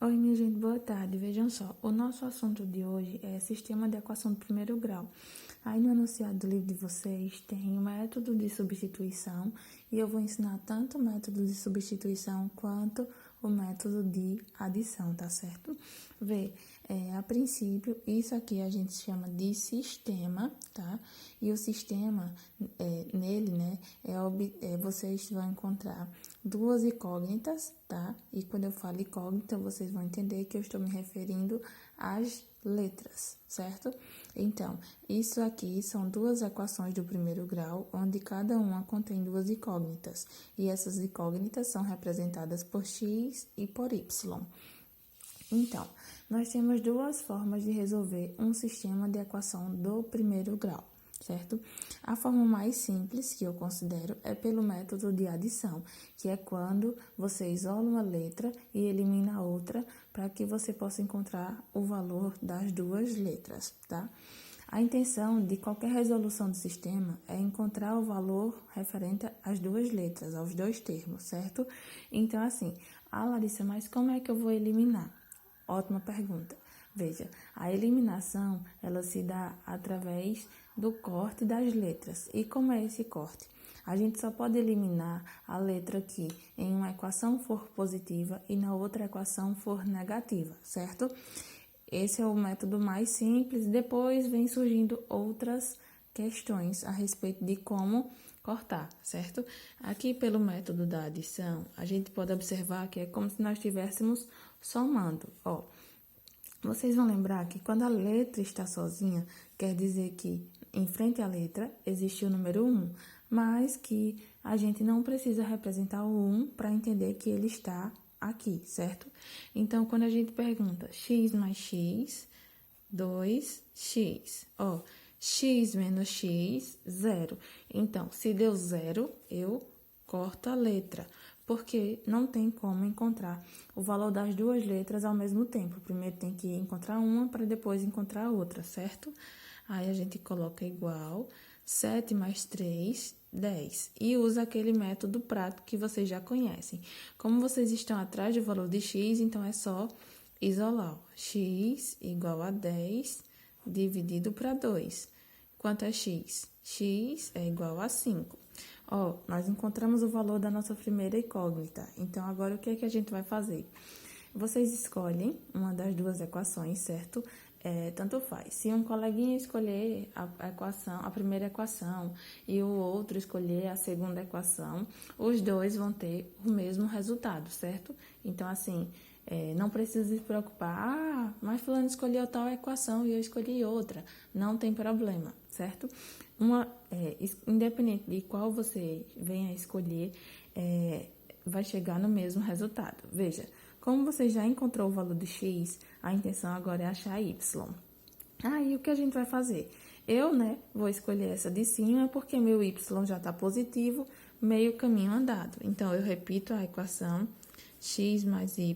Oi, minha gente, boa tarde. Vejam só, o nosso assunto de hoje é sistema de equação do primeiro grau. Aí no enunciado do livro de vocês tem o método de substituição e eu vou ensinar tanto o método de substituição quanto o método de adição, tá certo? Vê, a princípio, isso aqui a gente chama de sistema, tá? E o sistema, nele, né, vocês vão encontrar duas incógnitas, tá? E quando eu falo incógnita, vocês vão entender que eu estou me referindo às letras, certo? Então, isso aqui são duas equações do primeiro grau, onde cada uma contém duas incógnitas. E essas incógnitas são representadas por x e por y. Então, nós temos duas formas de resolver um sistema de equação do primeiro grau, certo? A forma mais simples, que eu considero, é pelo método de adição, que é quando você isola uma letra e elimina a outra para que você possa encontrar o valor das duas letras, tá? A intenção de qualquer resolução do sistema é encontrar o valor referente às duas letras, aos dois termos, certo? Então, assim, Larissa, mas como é que eu vou eliminar? Ótima pergunta. Veja, a eliminação, ela se dá através do corte das letras. E como é esse corte? A gente só pode eliminar a letra que em uma equação for positiva e na outra equação for negativa, certo? Esse é o método mais simples. Depois vem surgindo outras questões a respeito de como cortar, certo? Aqui pelo método da adição, a gente pode observar que é como se nós estivéssemos somando. Ó, vocês vão lembrar que quando a letra está sozinha, quer dizer que em frente à letra existe o número 1, mas que a gente não precisa representar o 1 para entender que ele está aqui, certo? Então, quando a gente pergunta x mais x, 2x, ó, x menos x, 0. Então, se deu 0, eu corto a letra, porque não tem como encontrar o valor das duas letras ao mesmo tempo. Primeiro tem que encontrar uma para depois encontrar a outra, certo? Aí a gente coloca igual, 7 mais 3, 10. E usa aquele método prático que vocês já conhecem. Como vocês estão atrás do valor de x, então é só isolar. Ó. X igual a 10 dividido para 2. Quanto é x? X é igual a 5. Ó, nós encontramos o valor da nossa primeira incógnita. Então, agora o que é que a gente vai fazer? Vocês escolhem uma das duas equações, certo? Tanto faz. Se um coleguinha escolher a equação, a primeira equação, e o outro escolher a segunda equação, os dois vão ter o mesmo resultado, certo? Então, assim, não precisa se preocupar, mas fulano escolheu tal equação e eu escolhi outra. Não tem problema, certo? Independente de qual você venha a escolher, vai chegar no mesmo resultado. Veja, como você já encontrou o valor de x, a intenção agora é achar y. Aí, o que a gente vai fazer? Eu, vou escolher essa de cima, porque meu y já está positivo, meio caminho andado. Então, eu repito a equação, x mais y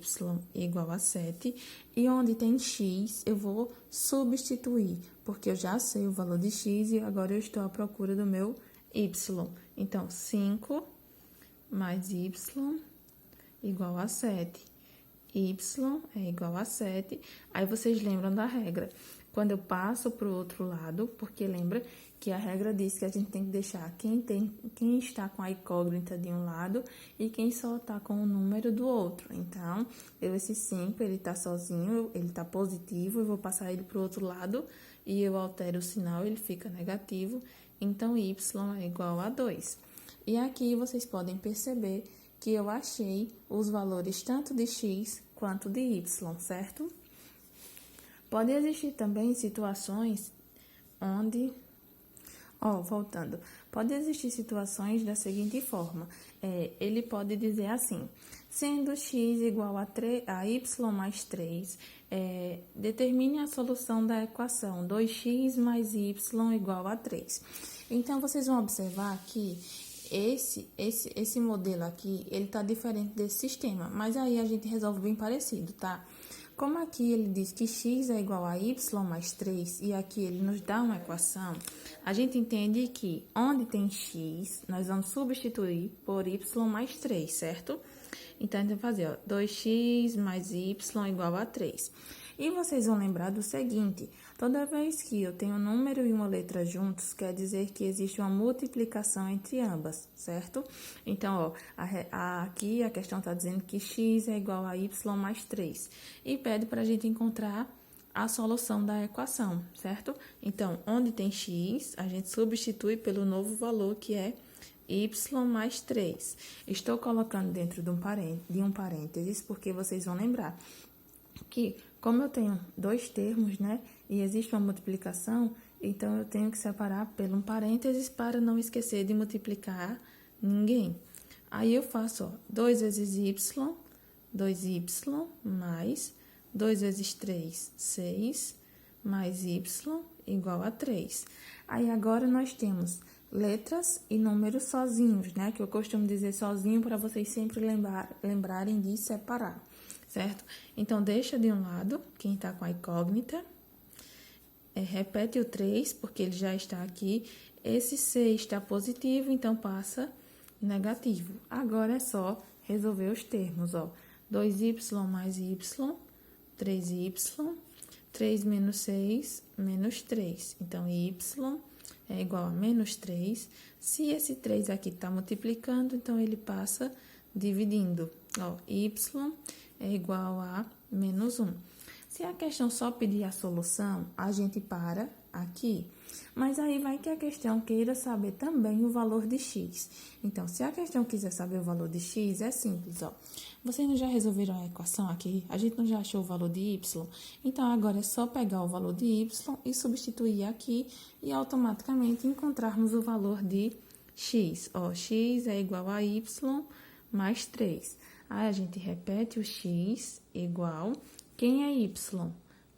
igual a 7, e onde tem x, eu vou substituir, porque eu já sei o valor de x e agora eu estou à procura do meu y. Então, 5 mais y igual a 7. Y é igual a 7. Aí vocês lembram da regra. Quando eu passo para o outro lado, porque lembra que a regra diz que a gente tem que deixar quem está com a incógnita de um lado e quem só está com o número do outro. Então, esse 5, ele está sozinho, ele está positivo, eu vou passar ele para o outro lado e eu altero o sinal, ele fica negativo. Então, y é igual a 2. E aqui vocês podem perceber que eu achei os valores tanto de x quanto de y, certo? Pode existir também situações onde... voltando. Pode existir situações da seguinte forma. Ele pode dizer assim, sendo x igual a y mais 3, determine a solução da equação 2x mais y igual a 3. Então, vocês vão observar que esse modelo aqui, ele tá diferente desse sistema, mas aí a gente resolve bem parecido, tá? Como aqui ele diz que x é igual a y mais 3 e aqui ele nos dá uma equação, a gente entende que onde tem x, nós vamos substituir por y mais 3, certo? Então, a gente vai fazer, ó, 2x mais y igual a 3. E vocês vão lembrar do seguinte, toda vez que eu tenho um número e uma letra juntos, quer dizer que existe uma multiplicação entre ambas, certo? Então, ó, aqui a questão está dizendo que x é igual a y mais 3. E pede para a gente encontrar a solução da equação, certo? Então, onde tem x, a gente substitui pelo novo valor que é y mais 3. Estou colocando dentro de um parênteses, porque vocês vão lembrar que, como eu tenho dois termos, né, e existe uma multiplicação, então eu tenho que separar pelo um parênteses para não esquecer de multiplicar ninguém. Aí eu faço, ó, 2 vezes y, 2y, mais 2 vezes 3, 6, mais y igual a 3. Aí agora nós temos letras e números sozinhos, né? Que eu costumo dizer sozinho para vocês sempre lembrarem de separar, certo? Então, deixa de um lado quem está com a incógnita. Repete o 3, porque ele já está aqui. Esse 6 está positivo, então passa negativo. Agora é só resolver os termos, ó. 2y mais y, 3y, 3 menos 6, menos 3. Então, y é igual a menos 3. Se esse 3 aqui está multiplicando, então ele passa dividindo. Ó, y é igual a menos 1. Se a questão só pedir a solução, a gente para aqui. Mas aí vai que a questão queira saber também o valor de x. Então, se a questão quiser saber o valor de x, é simples, ó. Vocês não já resolveram a equação aqui? A gente não já achou o valor de y? Então, agora é só pegar o valor de y e substituir aqui e automaticamente encontrarmos o valor de x. Ó, x é igual a y mais 3. Aí, a gente repete o x igual... Quem é y?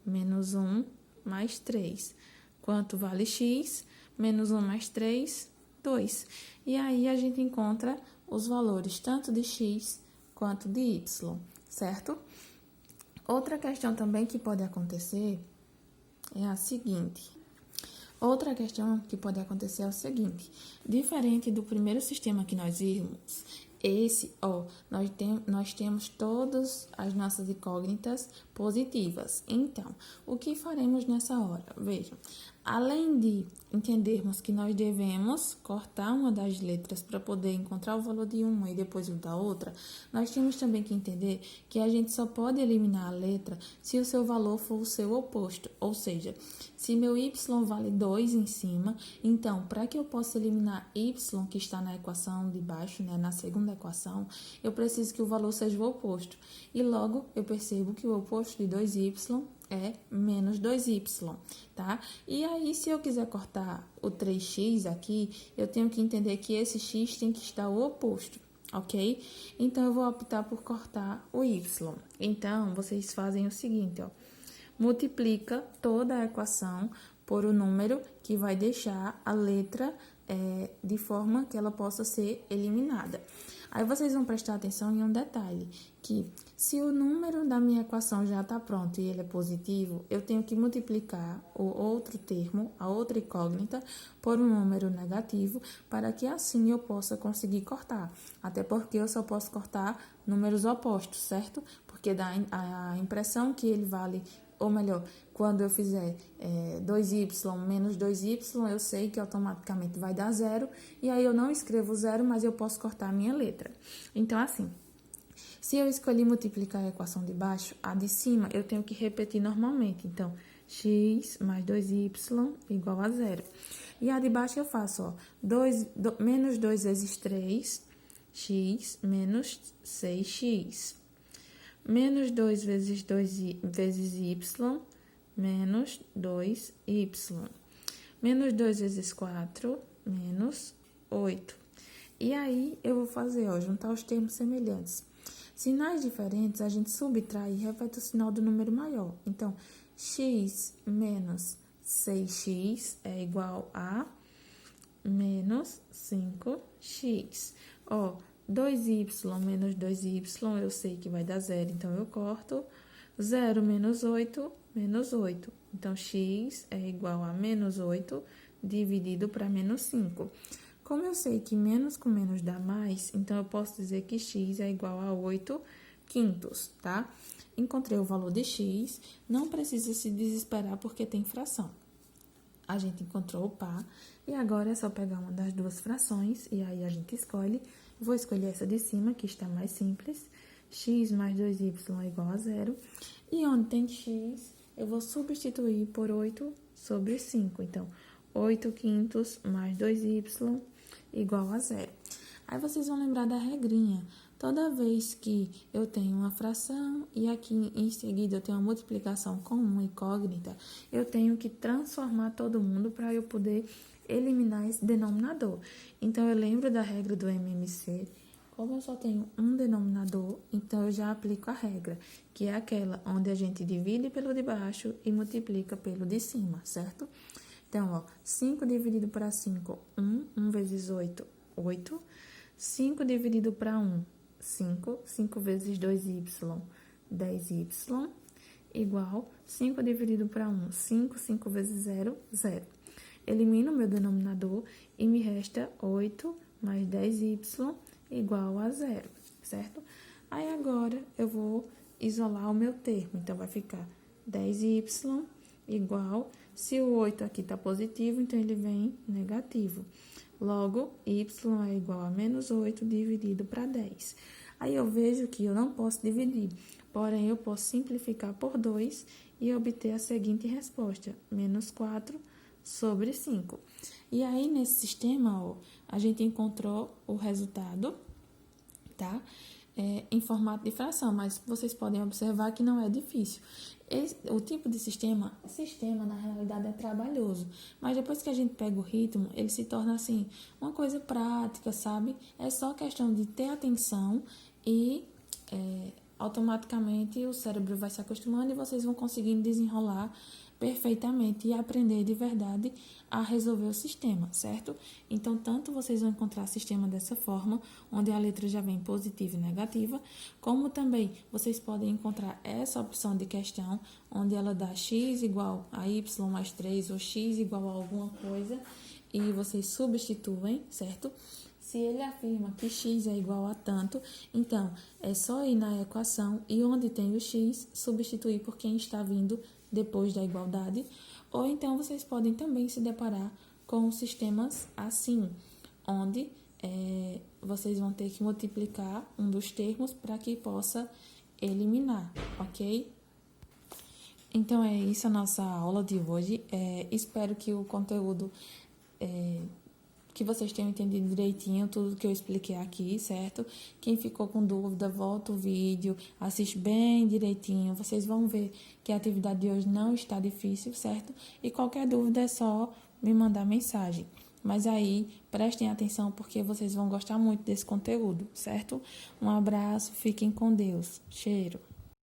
Menos 1 mais 3. Quanto vale x? Menos 1 mais 3, 2. E aí, a gente encontra os valores tanto de x quanto de y, certo? Outra questão também que pode acontecer é a seguinte. Diferente do primeiro sistema que nós vimos, esse, ó, nós temos todas as nossas incógnitas positivas. Então, o que faremos nessa hora? Vejam, além de entendermos que nós devemos cortar uma das letras para poder encontrar o valor de uma e depois o da outra, nós temos também que entender que a gente só pode eliminar a letra se o seu valor for o seu oposto. Ou seja, se meu y vale 2 em cima, então, para que eu possa eliminar y, que está na equação de baixo, né, na segunda equação, eu preciso que o valor seja o oposto. E logo, eu percebo que o oposto de 2y é menos 2y, tá? E aí, se eu quiser cortar o 3x aqui, eu tenho que entender que esse x tem que estar o oposto, ok? Então, eu vou optar por cortar o y. Então, vocês fazem o seguinte, ó. Multiplica toda a equação por o número que vai deixar a letra de forma que ela possa ser eliminada. Aí vocês vão prestar atenção em um detalhe, que se o número da minha equação já está pronto e ele é positivo, eu tenho que multiplicar o outro termo, a outra incógnita, por um número negativo, para que assim eu possa conseguir cortar. Até porque eu só posso cortar números opostos, certo? Porque dá a impressão que ele vale... Ou melhor, quando eu fizer 2y menos 2y, eu sei que automaticamente vai dar 0. E aí, eu não escrevo 0, mas eu posso cortar a minha letra. Então, assim, se eu escolhi multiplicar a equação de baixo, a de cima eu tenho que repetir normalmente. Então, x mais 2y igual a 0. E a de baixo eu faço, ó, menos 2 vezes 3, x menos 6x. Menos 2 vezes y, menos 2y. Menos 2 vezes 4, menos 8. E aí, eu vou fazer, ó, juntar os termos semelhantes. Sinais diferentes, a gente subtrai e repete o sinal do número maior. Então, x menos 6x é igual a menos 5x. Ó, 2y menos 2y, eu sei que vai dar 0, então eu corto. 0 menos 8, menos 8. Então, x é igual a menos 8 dividido para menos 5. Como eu sei que menos com menos dá mais, então eu posso dizer que x é igual a 8 quintos, tá? Encontrei o valor de x, não precisa se desesperar porque tem fração. A gente encontrou o par e agora é só pegar uma das duas frações e aí a gente escolhe. Vou escolher essa de cima, que está mais simples. X mais 2y é igual a 0. E onde tem x, eu vou substituir por 8 sobre 5. Então, 8 quintos mais 2y igual a 0. Aí vocês vão lembrar da regrinha. Toda vez que eu tenho uma fração e aqui em seguida eu tenho uma multiplicação com uma incógnita, eu tenho que transformar todo mundo para eu poder eliminar esse denominador. Então, eu lembro da regra do MMC. Como eu só tenho um denominador, então eu já aplico a regra, que é aquela onde a gente divide pelo de baixo e multiplica pelo de cima, certo? Então, ó, 5 dividido para 5, 1. 1 vezes 8, 8. 5 dividido para 1, 5. 5 vezes 2y, 10y. Igual 5 dividido para 1, 5. 5 vezes 0, 0. Elimino o meu denominador e me resta 8 mais 10y igual a 0, certo? Aí agora eu vou isolar o meu termo. Então, vai ficar 10y igual, se o 8 aqui está positivo, então ele vem negativo. Logo, y é igual a menos 8 dividido para 10. Aí eu vejo que eu não posso dividir, porém eu posso simplificar por 2 e obter a seguinte resposta, menos 4 sobre 5. E aí, nesse sistema, ó, a gente encontrou o resultado, tá? Em formato de fração, mas vocês podem observar que não é difícil. O tipo de sistema, na realidade é trabalhoso, mas depois que a gente pega o ritmo, ele se torna assim, uma coisa prática, sabe? É só questão de ter atenção e automaticamente o cérebro vai se acostumando e vocês vão conseguindo desenrolar perfeitamente e aprender de verdade a resolver o sistema, certo? Então, tanto vocês vão encontrar sistema dessa forma, onde a letra já vem positiva e negativa, como também vocês podem encontrar essa opção de questão, onde ela dá x igual a y mais 3 ou x igual a alguma coisa, e vocês substituem, certo? Se ele afirma que x é igual a tanto, então é só ir na equação e onde tem o x, substituir por quem está vindo depois da igualdade, ou então vocês podem também se deparar com sistemas assim, onde vocês vão ter que multiplicar um dos termos para que possa eliminar, ok? Então, é isso a nossa aula de hoje. Espero que o conteúdo, que vocês tenham entendido direitinho tudo que eu expliquei aqui, certo? Quem ficou com dúvida, volta o vídeo, assiste bem direitinho. Vocês vão ver que a atividade de hoje não está difícil, certo? E qualquer dúvida é só me mandar mensagem. Mas aí, prestem atenção porque vocês vão gostar muito desse conteúdo, certo? Um abraço, fiquem com Deus. Cheiro.